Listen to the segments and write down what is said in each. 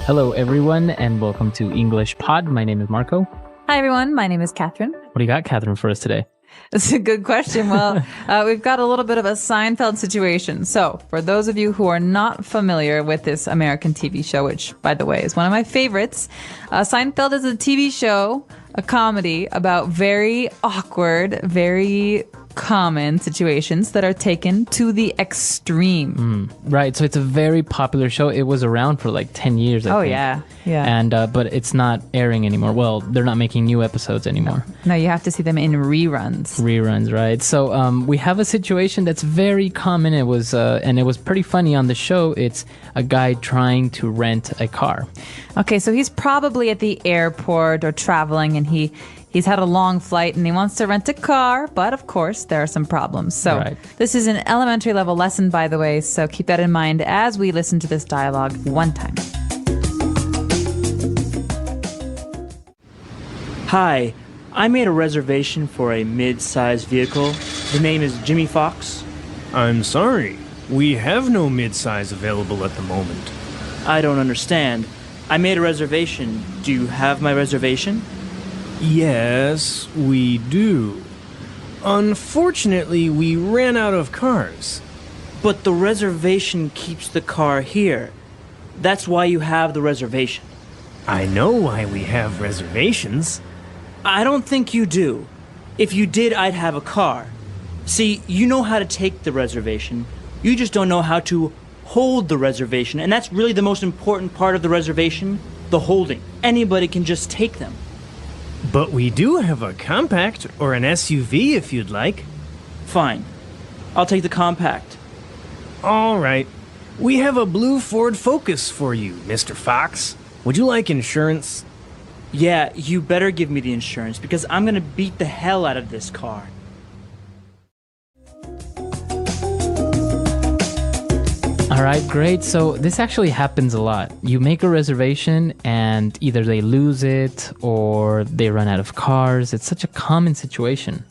Hello, everyone, and welcome to English Pod. My name is Marco. Hi, everyone. My name is Catherine. What do you got, Catherine, for us today? That's a good question. Well, we've got a little bit of a Seinfeld situation. So, for those of you who are not familiar with this American TV show, which, by the way, is one of my favorites, Seinfeld is a TV show, a comedy about very awkward, very common situations that are taken to the extreme. Right, so it's a very popular show. It was around for like 10 years, I think. Yeah. And but it's not airing anymore. Well, they're not making new episodes anymore. No, you have to see them in reruns. Reruns, right? So we have a situation that's very common. It was and it was pretty funny on the show. It's a guy trying to rent a car. Okay, so he's probably at the airport or traveling, and he's had a long flight and he wants to rent a car, but of course there are some problems. So This is an elementary level lesson, by the way, so keep that in mind as we listen to this dialogue one time. Hi, I made a reservation for a mid-sized vehicle. The name is Jimmy Fox. I'm sorry. We have no mid-size available at the moment. I don't understand. I made a reservation. Do you have my reservation? Yes, we do. Unfortunately, we ran out of cars. But the reservation keeps the car here. That's why you have the reservation. I know why we have reservations. I don't think you do. If you did, I'd have a car. See, you know how to take the reservation. You just don't know how to hold the reservation. And that's really the most important part of the reservation, the holding. Anybody can just take them. But we do have a compact or an SUV if you'd like. Fine. I'll take the compact. All right. We have a blue Ford Focus for you, Mr. Fox. Would you like insurance? Yeah, you better give me the insurance because I'm gonna beat the hell out of this car. All right, great. So this actually happens a lot. You make a reservation and either they lose it or they run out of cars. It's such a common situation.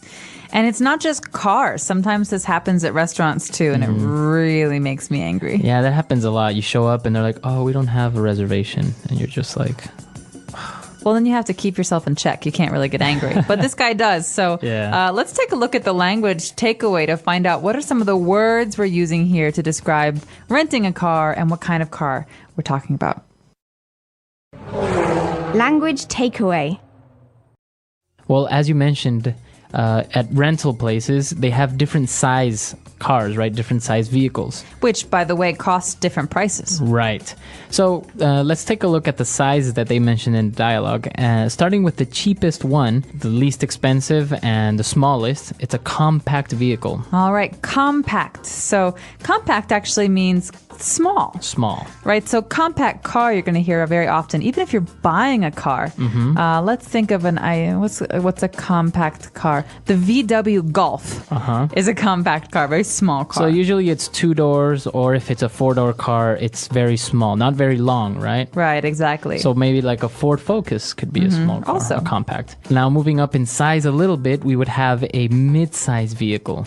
And it's not just cars. Sometimes this happens at restaurants too, and it really makes me angry. Yeah, that happens a lot. You show up and they're like, oh, we don't have a reservation. And you're just like... Well, then you have to keep yourself in check. You can't really get angry. But this guy does. So let's take a look at the language takeaway to find out what are some of the words we're using here to describe renting a car and what kind of car we're talking about. Language takeaway. Well, as you mentioned, at rental places, they have different size cars, right? Different size vehicles. Which, by the way, cost different prices. Right. So let's take a look at the sizes that they mentioned in the dialogue. Starting with the cheapest one, the least expensive, and the smallest, it's a compact vehicle. All right, compact. So compact actually means small. Small. Right, so compact car you're going to hear very often, even if you're buying a car. Let's think of what's a compact car? The VW Golf is a compact car, very small car. So usually it's 2 doors, or if it's a 4-door car, it's very small, not very long, right? Right, exactly. So maybe like a Ford Focus could be a small car, also a compact. Now moving up in size a little bit, we would have a mid-size vehicle.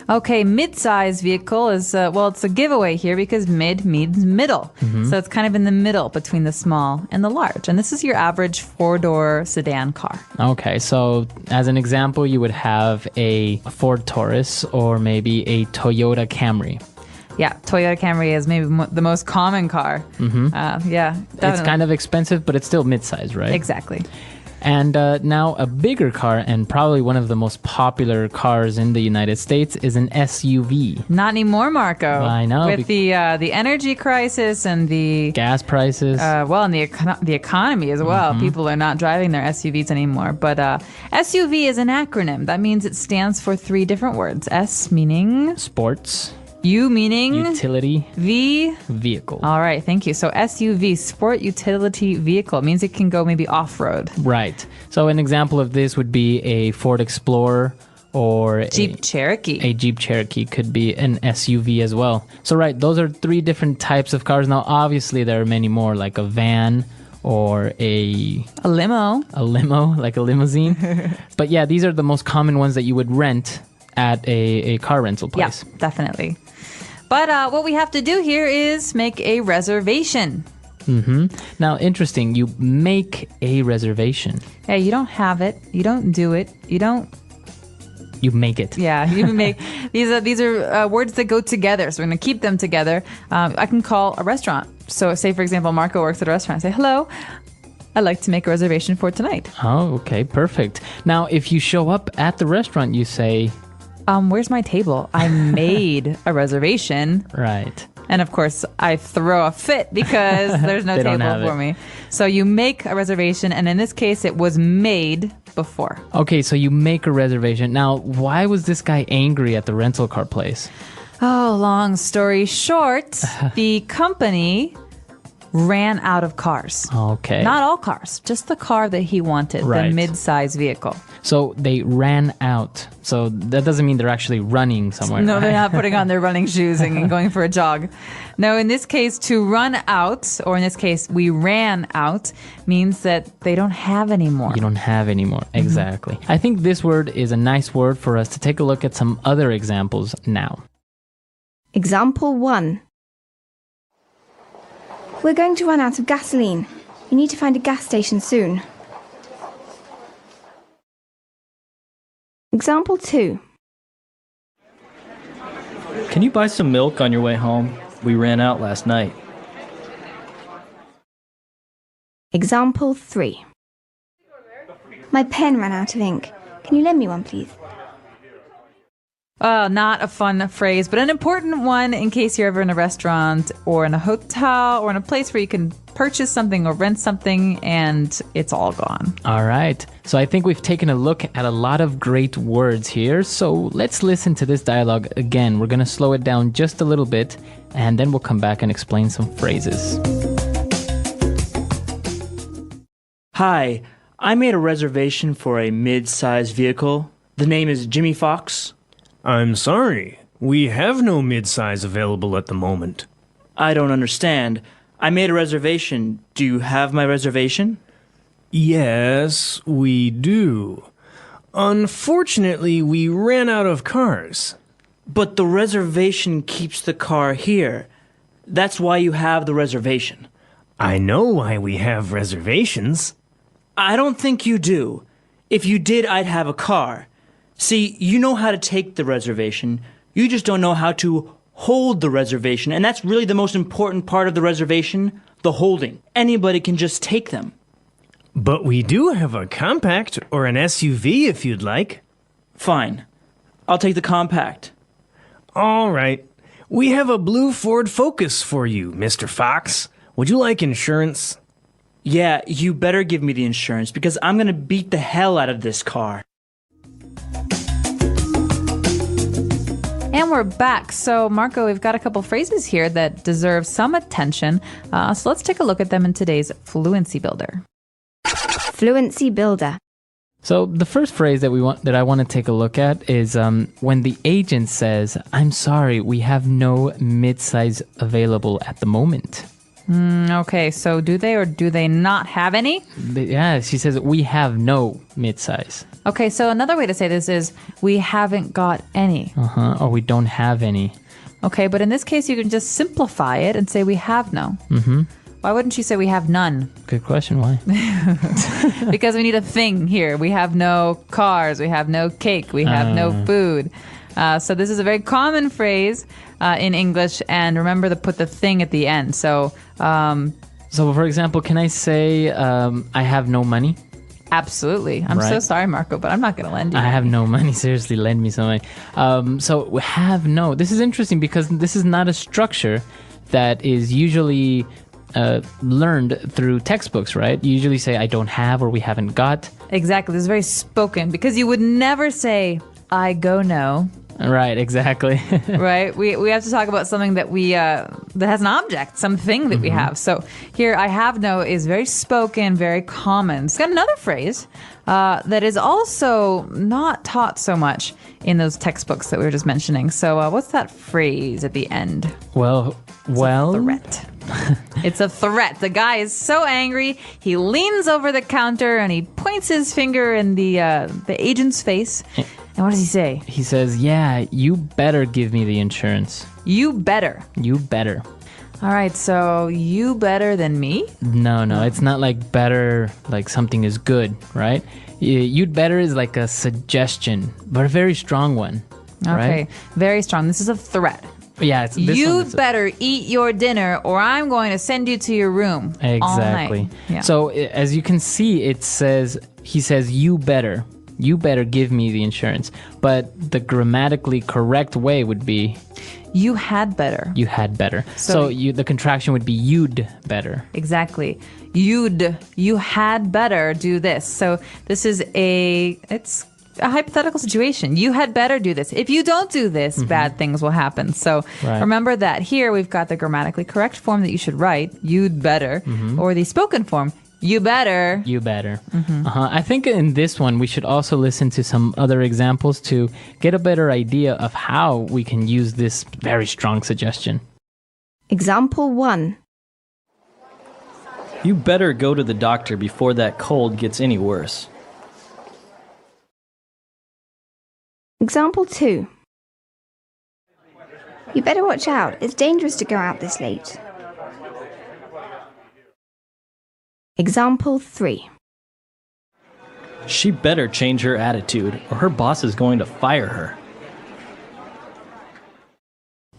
Okay, mid-size vehicle is, it's a giveaway here because mid means middle. So it's kind of in the middle between the small and the large. And this is your average 4-door sedan car. Okay, so as an example, you would have a Ford Taurus or maybe a Toyota Camry. Yeah, Toyota Camry is maybe the most common car. Yeah, definitely. It's kind of expensive, but it's still mid-size, right? Exactly. And now a bigger car, and probably one of the most popular cars in the United States, is an SUV. Not anymore, Marco. I know. With the energy crisis and the gas prices. And the economy as well. People are not driving their SUVs anymore. But SUV is an acronym. That means it stands for 3 different words. S meaning... Sports. U meaning? Utility. V? Vehicle. All right, thank you. So SUV, sport utility vehicle, means it can go maybe off-road. Right. So an example of this would be a Ford Explorer or Jeep Cherokee. A Jeep Cherokee could be an SUV as well. So right, those are 3 different types of cars. Now obviously there are many more, like a van or a limo. A limo, like a limousine. But yeah, these are the most common ones that you would rent at a car rental place. Yeah, definitely. But what we have to do here is make a reservation. Now, interesting. You make a reservation. Yeah, you don't have it. You don't do it. You don't. You make it. Yeah, you make these are words that go together. So we're going to keep them together. I can call a restaurant. So, say for example, Marco works at a restaurant. I say, "Hello, I'd like to make a reservation for tonight." Oh, okay, perfect. Now, if you show up at the restaurant, you say, "Where's my table? I made a reservation." right. And of course, I throw a fit because there's no They don't table have for it. me. So you make a reservation, and in this case, it was made before. Okay, so you make a reservation. Now, why was this guy angry at the rental car place? Oh, long story short, the company ran out of cars. Okay. Not all cars, just the car that he wanted, Right. the mid-size vehicle. So they ran out. So that doesn't mean they're actually running somewhere. No, they're right? not putting on their running shoes and going for a jog. No, in this case, to run out, or in this case, we ran out, means that they don't have any more. You don't have anymore. Exactly. I think this word is a nice word for us to take a look at some other examples now. Example 1. We're going to run out of gasoline. We need to find a gas station soon. Example 2. Can you buy some milk on your way home? We ran out last night. Example 3. My pen ran out of ink. Can you lend me one, please? Not a fun phrase, but an important one in case you're ever in a restaurant or in a hotel or in a place where you can purchase something or rent something and it's all gone. All right. So I think we've taken a look at a lot of great words here. So let's listen to this dialogue again. We're going to slow it down just a little bit and then we'll come back and explain some phrases. Hi, I made a reservation for a mid-sized vehicle. The name is Jimmy Fox. I'm sorry. We have no midsize available at the moment. I don't understand. I made a reservation. Do you have my reservation? Yes, we do. Unfortunately, we ran out of cars. But the reservation keeps the car here. That's why you have the reservation. I know why we have reservations. I don't think you do. If you did, I'd have a car. See, you know how to take the reservation. You just don't know how to hold the reservation. And that's really the most important part of the reservation, the holding. Anybody can just take them. But we do have a compact or an SUV if you'd like. Fine. I'll take the compact. All right. We have a blue Ford Focus for you, Mr. Fox. Would you like insurance? Yeah, you better give me the insurance because I'm gonna beat the hell out of this car. And we're back. So, Marco, we've got a couple phrases here that deserve some attention. So let's take a look at them in today's Fluency Builder. Fluency builder. So the first phrase that I want to take a look at is when the agent says, "I'm sorry, we have no midsize available at the moment." Okay, so do they or do they not have any? Yeah, she says, "We have no midsize." Okay, so another way to say this is we haven't got any. Or we don't have any. Okay, but in this case, you can just simplify it and say we have no. Mm-hmm. Why wouldn't you say we have none? Good question. Why? Because we need a thing here. We have no cars. We have no cake. We have no food. So this is a very common phrase in English. And remember to put the thing at the end. So, So, for example, can I say, "I have no money"? absolutely. I'm so Right. sorry, Marco, but I'm not going to lend you. I have no money. Seriously, lend me some money. So we have no. This is interesting because this is not a structure that is usually learned through textbooks, right? You usually say, "I don't have" or "we haven't got." Exactly. This is very spoken because you would never say, "I go no." Right, exactly. Right? We have to talk about something that we that has an object, something that we have. So here, "I have no" is very spoken, very common. It's got another phrase that is also not taught so much in those textbooks that we were just mentioning. So what's that phrase at the end? well, Threat. It's a threat. The guy is so angry, he leans over the counter and he points his finger in the agent's face. And what does he say? he says, "Yeah, you better give me the insurance. You better. You better." All right, so you better than me? No, it's not like better, like something is good, right? You'd better is like a suggestion, but a very strong one, Okay, right? very strong. This is a threat. Yeah, it's this one You is better eat your dinner or I'm going to send you to your room. All exactly. night. Yeah. So as you can see, he says you better give me the insurance, but the grammatically correct way would be You had better. you had better. So the contraction would be you'd better. Exactly. You had better do this. So this is it's a hypothetical situation. You had better do this. If you don't do this, bad things will happen. So Right. remember that here we've got the grammatically correct form that you should write, you'd better, or the spoken form, you better. You better. I think in this one, we should also listen to some other examples to get a better idea of how we can use this very strong suggestion. Example 1. You better go to the doctor before that cold gets any worse. Example 2. You better watch out. It's dangerous to go out this late. Example 3. She better change her attitude, or her boss is going to fire her.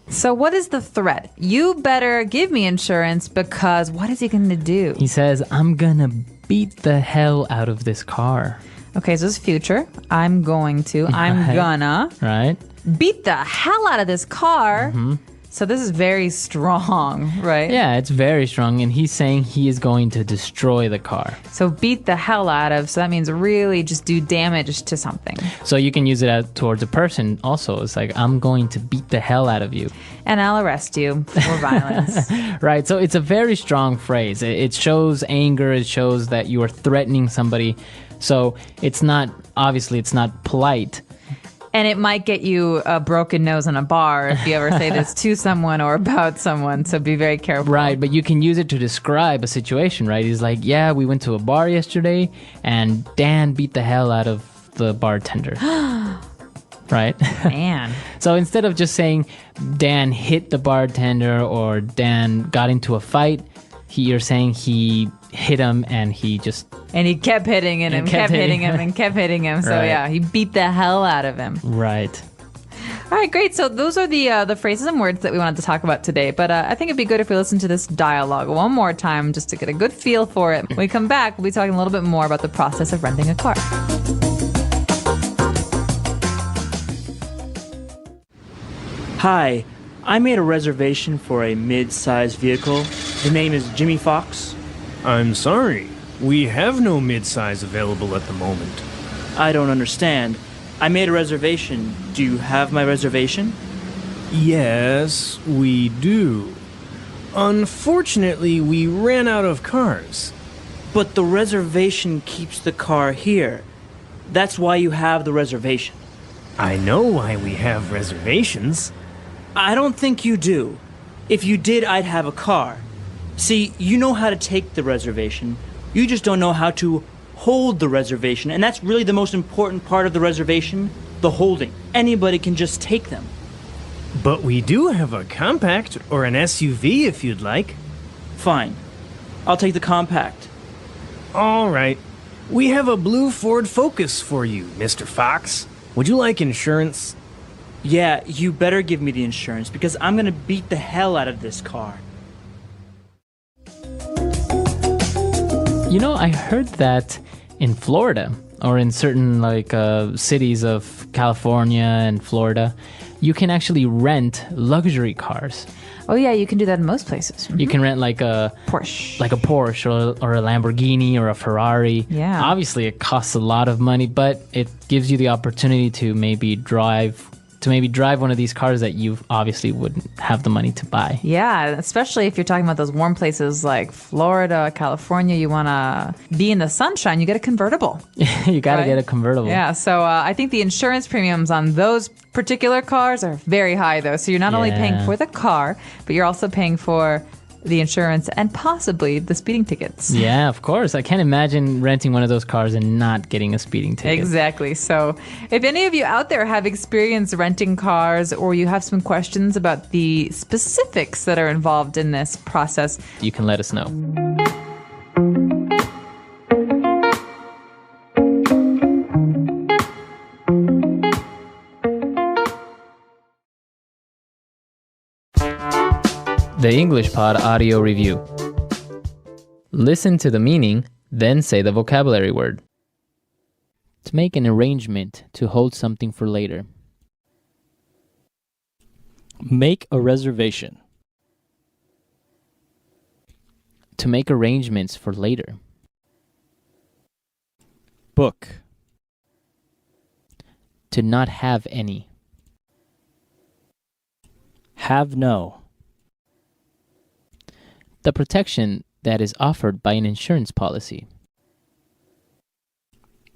So what is the threat? You better give me insurance because what is he going to do? He says, I'm gonna beat the hell out of this car, Okay, so this is future. I'm going to. I'm Right. gonna right? beat the hell out of this car. So this is very strong, right? Yeah, it's very strong, and he's saying he is going to destroy the car. So beat the hell out of. So that means really just do damage to something. So you can use it out towards a person also. It's like, I'm going to beat the hell out of you. And I'll arrest you for violence. Right, so it's a very strong phrase. It shows anger, it shows that you are threatening somebody. So it's not polite. And it might get you a broken nose in a bar if you ever say this to someone or about someone. So be very careful. Right, but you can use it to describe a situation, right? He's like, yeah, we went to a bar yesterday and Dan beat the hell out of the bartender. Right? Man. So instead of just saying Dan hit the bartender or Dan got into a fight, you're saying he hit him and he just... And he kept hitting him and kept hitting him and kept hitting him. So Right. yeah, he beat the hell out of him. Right. All right, great. So those are the phrases and words that we wanted to talk about today. But I think it'd be good if we listen to this dialogue one more time just to get a good feel for it. When we come back, we'll be talking a little bit more about the process of renting a car. Hi, I made a reservation for a mid-sized vehicle. The name is Jimmy Fox. I'm sorry. We have no midsize available at the moment. I don't understand. I made a reservation. Do you have my reservation? Yes, we do. Unfortunately, we ran out of cars. But the reservation keeps the car here. That's why you have the reservation. I know why we have reservations. I don't think you do. If you did, I'd have a car. See, you know how to take the reservation. You just don't know how to hold the reservation. And that's really the most important part of the reservation, the holding. Anybody can just take them. But we do have a compact or an SUV if you'd like. Fine. I'll take the compact. All right. We have a blue Ford Focus for you, Mr. Fox. Would you like insurance? Yeah, you better give me the insurance because I'm gonna beat the hell out of this car. You know, I heard that in Florida or in certain cities of California and Florida, you can actually rent luxury cars. Oh yeah, you can do that in most places. You can rent like a Porsche. or a Lamborghini or a Ferrari. Yeah. Obviously, it costs a lot of money, but it gives you the opportunity to maybe drive one of these cars that you obviously wouldn't have the money to buy. Yeah, especially if you're talking about those warm places like Florida, California, you want to be in the sunshine, you get a convertible. You got to Right? get a convertible. Yeah, so I think the insurance premiums on those particular cars are very high, though. So you're not only paying Yeah. for the car, but you're also paying for the insurance, and possibly the speeding tickets. Yeah, of course. I can't imagine renting one of those cars and not getting a speeding ticket. Exactly. So, if any of you out there have experience renting cars or you have some questions about the specifics that are involved in this process, You can let us know. The English Pod Audio Review. Listen to the meaning, then say the vocabulary word. To make an arrangement to hold something for later. Make a reservation. To make arrangements for later. Book. To not have any. Have no. The protection that is offered by an insurance policy.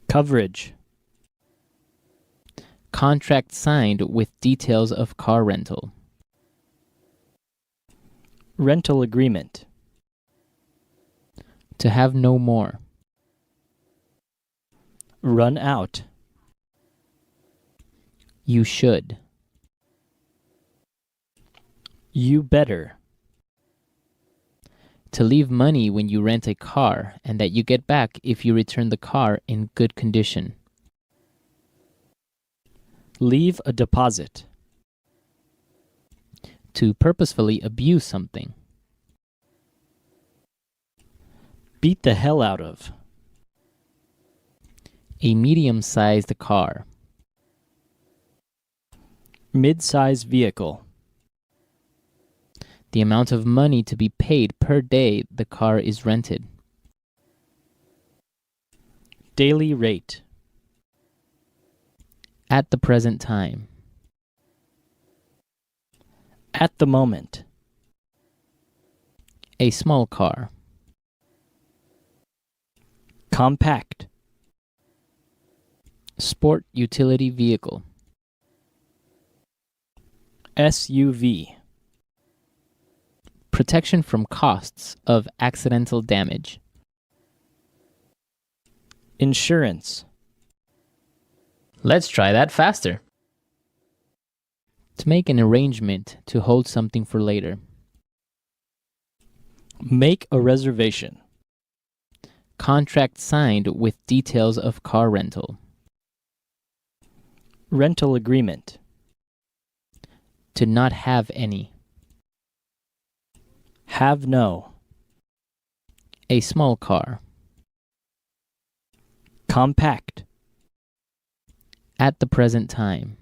Coverage. Contract signed with details of car rental. Rental agreement. To have no more. Run out. You should. You better. To leave money when you rent a car and that you get back if you return the car in good condition. Leave a deposit. To purposefully abuse something. Beat the hell out of. A medium-sized car. Mid-size vehicle. The amount of money to be paid per day the car is rented. Daily rate. At the present time. At the moment. A small car. Compact. Sport utility vehicle. SUV. Protection from costs of accidental damage. Insurance. Let's try that faster. To make an arrangement to hold something for later. Make a reservation. Contract signed with details of car rental. Rental agreement. To not have any. Have no. A small car. Compact. At the present time.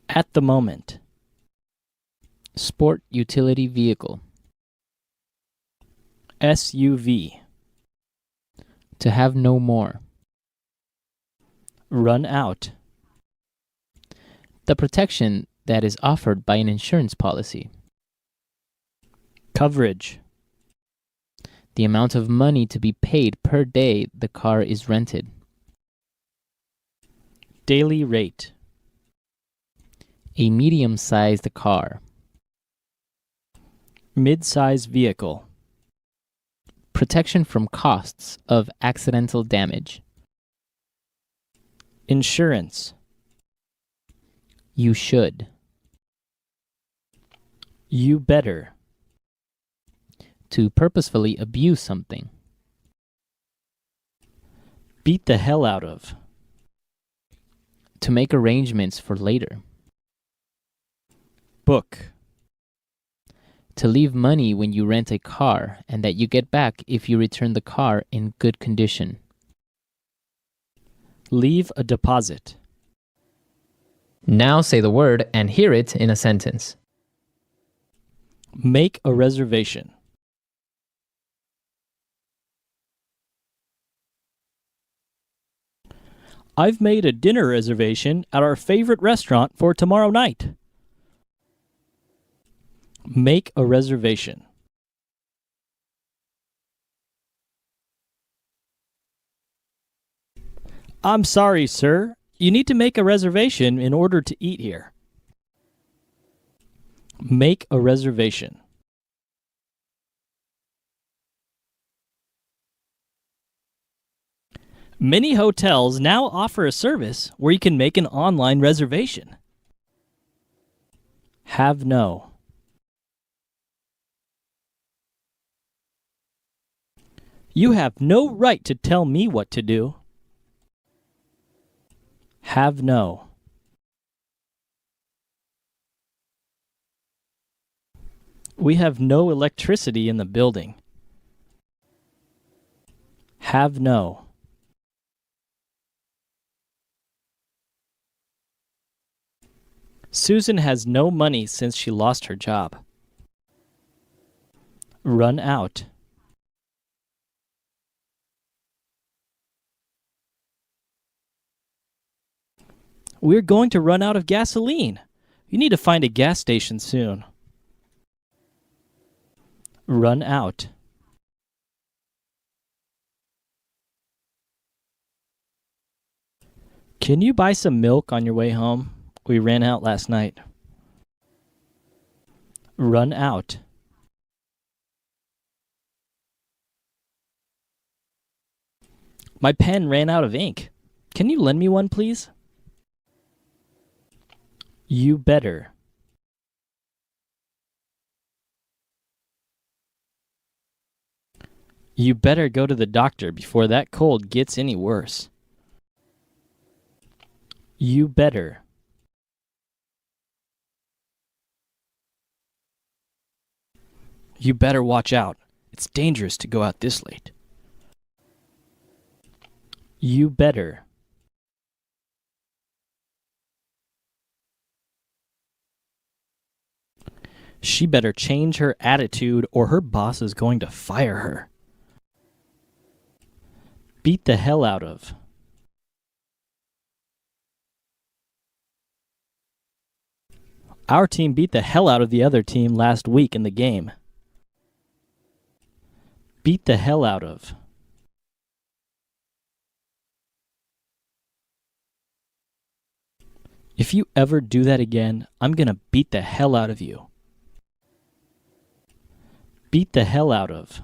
At the moment. Sport utility vehicle. SUV. To have no more. Run out. The protection that is offered by an insurance policy. Coverage. The amount of money to be paid per day the car is rented. Daily rate. A medium-sized car. Mid-size vehicle. Protection from costs of accidental damage. Insurance. You should. You better. To purposefully abuse something. Beat the hell out of. To make arrangements for later. Book. To leave money when you rent a car and that you get back if you return the car in good condition. Leave a deposit. Now say the word and hear it in a sentence. Make a reservation. I've made a dinner reservation at our favorite restaurant for tomorrow night. Make a reservation. I'm sorry, sir. You need to make a reservation in order to eat here. Make a reservation. Many hotels now offer a service where you can make an online reservation. Have no. You have no right to tell me what to do. Have no. We have no electricity in the building. Have no. Susan has no money since she lost her job. Run out. We're going to run out of gasoline. You need to find a gas station soon. Run out. Can you buy some milk on your way home? We ran out last night. Run out. My pen ran out of ink. Can you lend me one, please? You better. You better go to the doctor before that cold gets any worse. You better. You better watch out. It's dangerous to go out this late. You better. She better change her attitude or her boss is going to fire her. Beat the hell out of. Our team beat the hell out of the other team last week in the game. Beat the hell out of. If you ever do that again, I'm gonna beat the hell out of you. Beat the hell out of.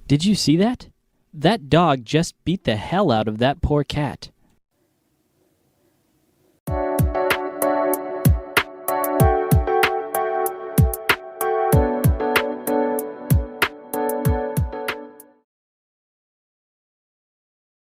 Did you see that? That dog just beat the hell out of that poor cat.